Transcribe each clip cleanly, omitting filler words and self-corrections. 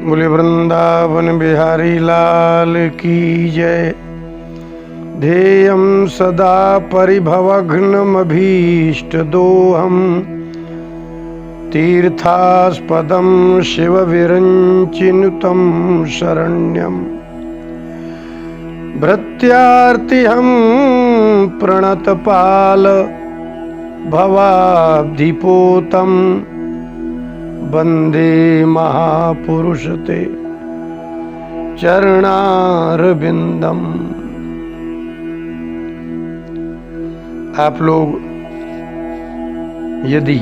बोले वृंदावन बिहारी लाल की जय। ध्येयं सदा परिभवघ्नमभीष्टदोहं तीर्थास्पदं शिवविरञ्चिनुतं शरण्यं भृत्यार्तिहं प्रणतपाल भवाब्धिपोतं वंदे महापुरुष ते चरणारविंदम। आप लोग यदि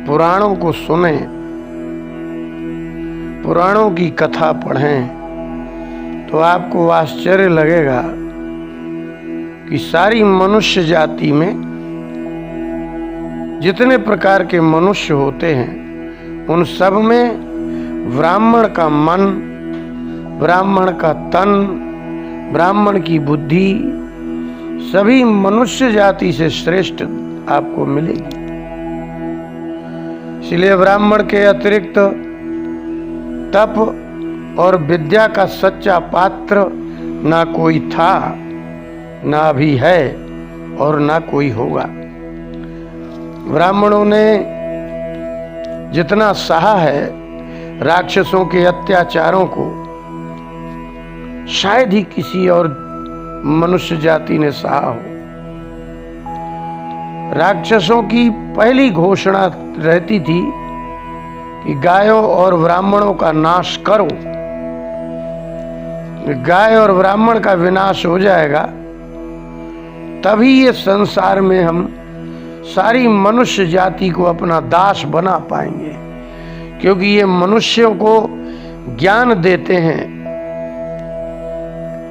पुराणों को सुने, पुराणों की कथा पढ़ें तो आपको आश्चर्य लगेगा कि सारी मनुष्य जाति में जितने प्रकार के मनुष्य होते हैं उन सब में ब्राह्मण का मन, ब्राह्मण का तन, ब्राह्मण की बुद्धि सभी मनुष्य जाति से श्रेष्ठ आपको मिलेगी। इसलिए ब्राह्मण के अतिरिक्त तप और विद्या का सच्चा पात्र ना कोई था, ना भी है और ना कोई होगा। ब्राह्मणों ने जितना सहा है राक्षसों के अत्याचारों को, शायद ही किसी और मनुष्य जाति ने सहा हो। राक्षसों की पहली घोषणा रहती थी कि गायों और ब्राह्मणों का नाश करो। गाय और ब्राह्मण का विनाश हो जाएगा तभी ये संसार में हम सारी मनुष्य जाति को अपना दास बना पाएंगे, क्योंकि ये मनुष्यों को ज्ञान देते हैं।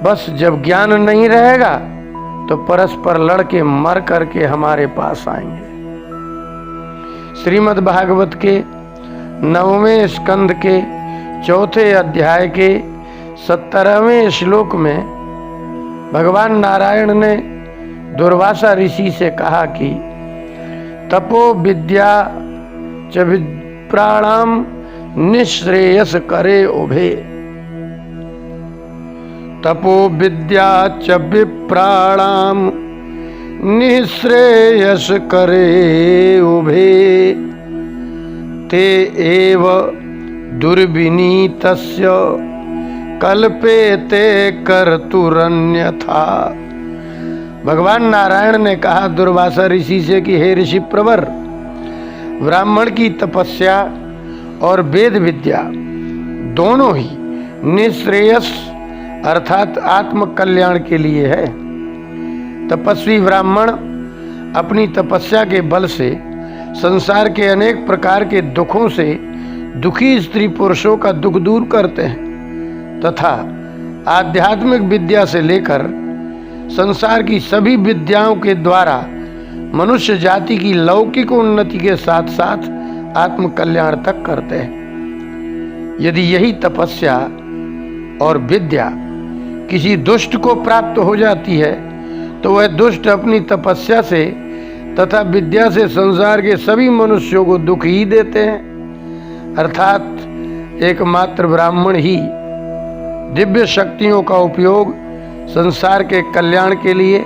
बस जब ज्ञान नहीं रहेगा तो परस्पर लड़के मर करके हमारे पास आएंगे। श्रीमद् भागवत के 9वें स्कंद के 4थे अध्याय के 17वें श्लोक में भगवान नारायण ने दुर्वासा ऋषि से कहा कि तपो विद्या च विप्राणाम निःश्रेयस करे उभे। तपो विद्या च विप्राणाम निःश्रेयस करे उभे। ते एव दुर्विनीतस्य कल्पेते कर्तुरन्यथा। भगवान नारायण ने कहा दुर्वासा ऋषि से कि हे ऋषि प्रवर, ब्राह्मण की तपस्या और वेद विद्या दोनों ही निःश्रेयस अर्थात आत्म कल्याण के लिए है। तपस्वी ब्राह्मण अपनी तपस्या के बल से संसार के अनेक प्रकार के दुखों से दुखी स्त्री पुरुषों का दुख दूर करते हैं तथा आध्यात्मिक विद्या से लेकर संसार की सभी विद्याओं के द्वारा मनुष्य जाति की लौकिक उन्नति के साथ साथ आत्म कल्याण तक करते हैं। यदि यही तपस्या और विद्या किसी दुष्ट को प्राप्त हो जाती है तो वह दुष्ट अपनी तपस्या से तथा विद्या से संसार के सभी मनुष्यों को दुख ही देते हैं। अर्थात एकमात्र ब्राह्मण ही दिव्य शक्तियों का उपयोग संसार के कल्याण के लिए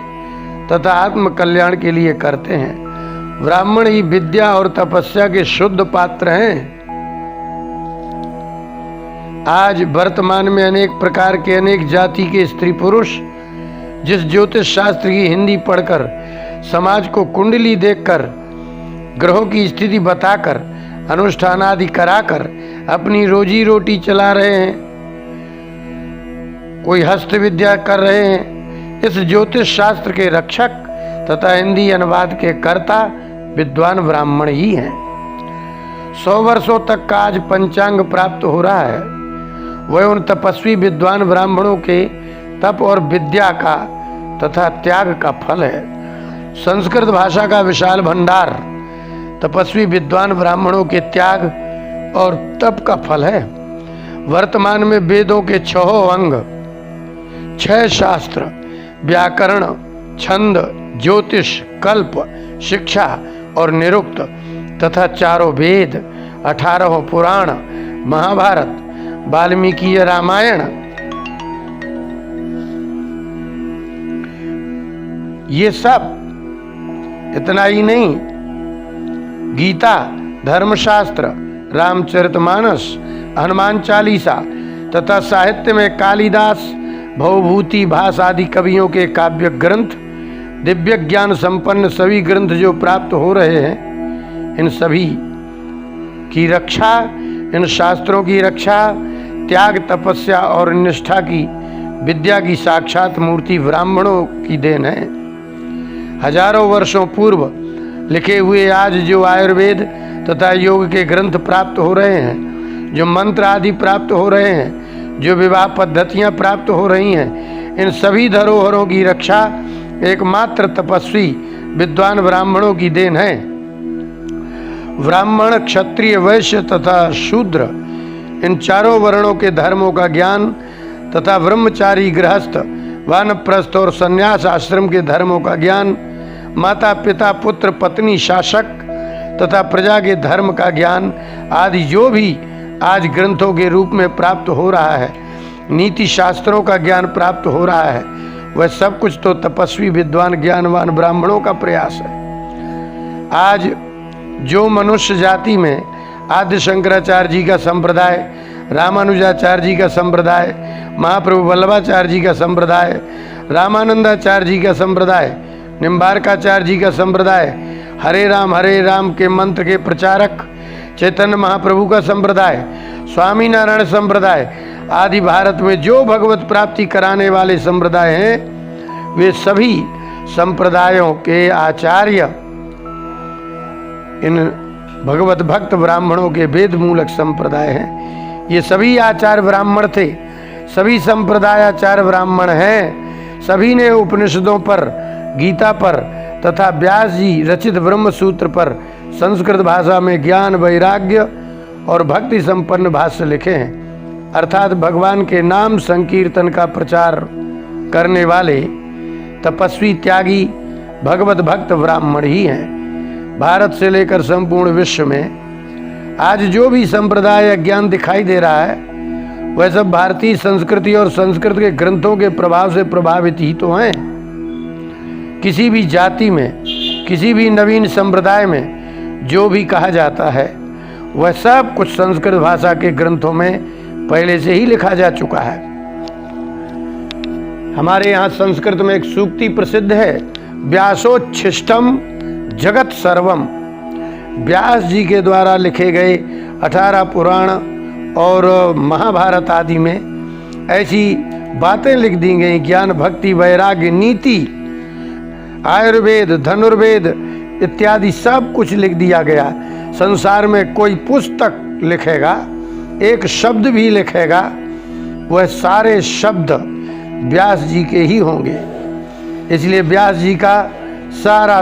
तथा आत्म कल्याण के लिए करते हैं। ब्राह्मण ही विद्या और तपस्या के शुद्ध पात्र हैं। आज वर्तमान में अनेक प्रकार के अनेक जाति के स्त्री पुरुष जिस ज्योतिष शास्त्र की हिंदी पढ़कर समाज को कुंडली देखकर ग्रहों की स्थिति बताकर अनुष्ठान आदि कराकर अपनी रोजी रोटी चला रहे हैं, कोई हस्त विद्या कर रहे हैं, इस ज्योतिष शास्त्र के रक्षक तथा हिंदी अनुवाद के कर्ता विद्वान ब्राह्मण ही हैं। 100 वर्षों तक का आज पंचांग प्राप्त हो रहा है वह उन तपस्वी विद्वान ब्राह्मणों के तप और विद्या का तथा त्याग का फल है। संस्कृत भाषा का विशाल भंडार तपस्वी विद्वान ब्राह्मणों के त्याग और तप का फल है। वर्तमान में वेदों के 6 अंग, 6 शास्त्र, व्याकरण, छंद, ज्योतिष, कल्प, शिक्षा और निरुक्त तथा 4 वेद, 18 पुराण, महाभारत, वाल्मीकि रामायण, ये सब, इतना ही नहीं, गीता, धर्मशास्त्र, रामचरितमानस, हनुमान चालीसा तथा साहित्य में कालिदास, भवभूति, भास आदि कवियों के काव्य ग्रंथ, दिव्य ज्ञान संपन्न सभी ग्रंथ जो प्राप्त हो रहे हैं, इन सभी की रक्षा, इन शास्त्रों की रक्षा त्याग, तपस्या और निष्ठा की विद्या की साक्षात मूर्ति ब्राह्मणों की देन है। हजारों वर्षों पूर्व लिखे हुए आज जो आयुर्वेद तथा योग के ग्रंथ प्राप्त हो रहे हैं, जो मंत्र आदि प्राप्त हो रहे हैं, जो विवाह पद्धतियां प्राप्त हो रही हैं, इन सभी धरोहरों की रक्षा एकमात्र तपस्वी विद्वान ब्राह्मणों की देन है। ब्राह्मण, क्षत्रिय, वैश्य तथा शूद्र, इन चारों वर्णों के धर्मों का ज्ञान तथा ब्रह्मचारी, गृहस्थ, वानप्रस्थ और संन्यास आश्रम के धर्मों का ज्ञान, माता पिता, पुत्र, पत्नी, शासक तथा प्रजा के धर्म का ज्ञान आदि जो भी आज ग्रंथों के रूप में प्राप्त हो रहा है, नीति शास्त्रों का ज्ञान प्राप्त हो रहा है, वह सब कुछ तो तपस्वी विद्वान ज्ञानवान ब्राह्मणों का प्रयास है। आज जो मनुष्य जाति में आद्य शंकराचार्य जी का संप्रदाय, रामानुजाचार्य जी का संप्रदाय, महाप्रभु वल्लभाचार्य जी का संप्रदाय, रामानंदाचार्य जी का संप्रदाय, निम्बारकाचार्य जी का संप्रदाय, हरे राम के मंत्र के प्रचारक चैतन्य महाप्रभु का संप्रदाय, स्वामी नारायण संप्रदाय आदि भारत में जो भगवत प्राप्ति कराने वाले संप्रदाय हैं, वे सभी संप्रदायों के आचार्य इन भगवत भक्त ब्राह्मणों के वेद मूलक संप्रदाय हैं। ये सभी आचार्य ब्राह्मण थे, सभी संप्रदायाचार्य ब्राह्मण हैं। सभी ने उपनिषदों पर, गीता पर तथा व्यास जी रचित ब्रह्म सूत्र पर संस्कृत भाषा में ज्ञान, वैराग्य और भक्ति संपन्न भाष्य लिखे हैं। अर्थात भगवान के नाम संकीर्तन का प्रचार करने वाले तपस्वी, त्यागी, भगवत भक्त ब्राह्मण ही हैं। भारत से लेकर संपूर्ण विश्व में आज जो भी संप्रदाय ज्ञान दिखाई दे रहा है, वह सब भारतीय संस्कृति और संस्कृत के ग्रंथों के प्रभाव से प्रभावित ही तो हैं। किसी भी जाति में, किसी भी नवीन संप्रदाय में जो भी कहा जाता है, वह सब कुछ संस्कृत भाषा के ग्रंथों में पहले से ही लिखा जा चुका है। हमारे यहाँ संस्कृत में एक सूक्ति प्रसिद्ध है, व्यासोच्छिष्टम जगत सर्वम। व्यास जी के द्वारा लिखे गए 18 पुराण और महाभारत आदि में ऐसी बातें लिख दी गई, ज्ञान, भक्ति, वैराग्य, नीति, आयुर्वेद, धनुर्वेद इत्यादि सब कुछ लिख दिया गया। संसार में कोई पुस्तक लिखेगा, एक शब्द भी लिखेगा, वह सारे शब्द व्यास जी के ही होंगे। इसलिए व्यास जी का सारा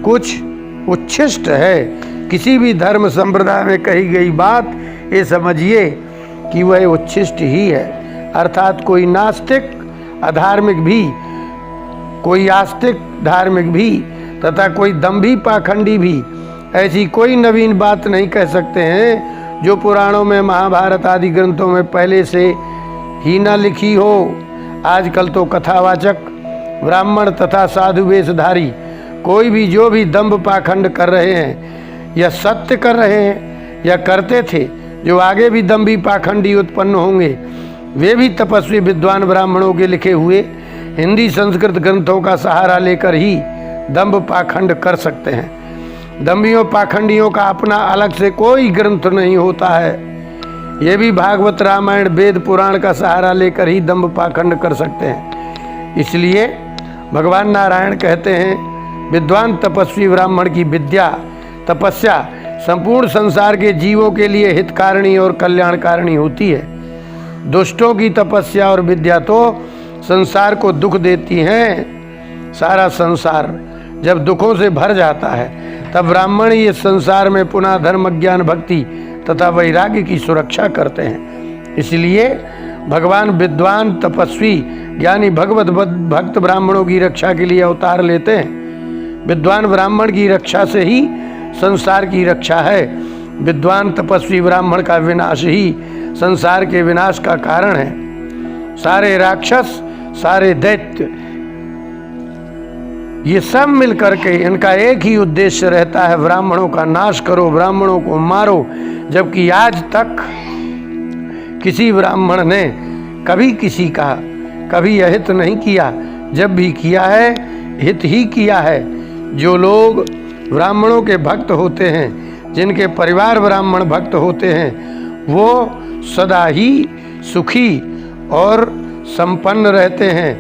कुछ उच्छिष्ट है। किसी भी धर्म संप्रदाय में कही गई बात ये समझिए कि वह उच्छिष्ट ही है। अर्थात कोई नास्तिक अधार्मिक भी, कोई आस्तिक धार्मिक भी तथा कोई दंभी पाखंडी भी ऐसी कोई नवीन बात नहीं कह सकते हैं जो पुराणों में, महाभारत आदि ग्रंथों में पहले से ही न लिखी हो। आजकल तो कथावाचक ब्राह्मण तथा साधु वेशधारी कोई भी जो भी दंभ पाखंड कर रहे हैं या सत्य कर रहे हैं या करते थे, जो आगे भी दंभी पाखंडी उत्पन्न होंगे, वे भी तपस्वी विद्वान ब्राह्मणों के लिखे हुए हिंदी संस्कृत ग्रंथों का सहारा लेकर ही दंभ पाखंड कर सकते हैं। दंभियों पाखंडियों का अपना अलग से कोई ग्रंथ नहीं होता है। ये भी भागवत, रामायण, वेद, पुराण का सहारा लेकर ही दंभ पाखंड कर सकते हैं। इसलिए भगवान नारायण कहते हैं, विद्वान तपस्वी ब्राह्मण की विद्या, तपस्या संपूर्ण संसार के जीवों के लिए हितकारिणी और कल्याणकारिणी होती है। दुष्टों की तपस्या और विद्या तो संसार को दुख देती हैं। सारा संसार जब दुखों से भर जाता है, तब ब्राह्मण ये संसार में पुनः धर्म, ज्ञान, भक्ति तथा वैराग्य की सुरक्षा करते हैं। इसलिए भगवान विद्वान, तपस्वी, ज्ञानी, भगवत भक्त ब्राह्मणों की रक्षा के लिए अवतार लेते हैं। विद्वान ब्राह्मण की रक्षा से ही संसार की रक्षा है। विद्वान तपस्वी ब्राह्मण का विनाश ही संसार के विनाश का कारण है। सारे राक्षस, सारे दैत्य, ये सब मिलकर के इनका एक ही उद्देश्य रहता है, ब्राह्मणों का नाश करो, ब्राह्मणों को मारो। जबकि आज तक किसी ब्राह्मण ने कभी किसी का कभी अहित नहीं किया। जब भी किया है हित ही किया है। जो लोग ब्राह्मणों के भक्त होते हैं, जिनके परिवार ब्राह्मण भक्त होते हैं, वो सदा ही सुखी और संपन्न रहते हैं,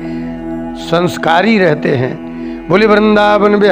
संस्कारी रहते हैं। बोले वृंदावन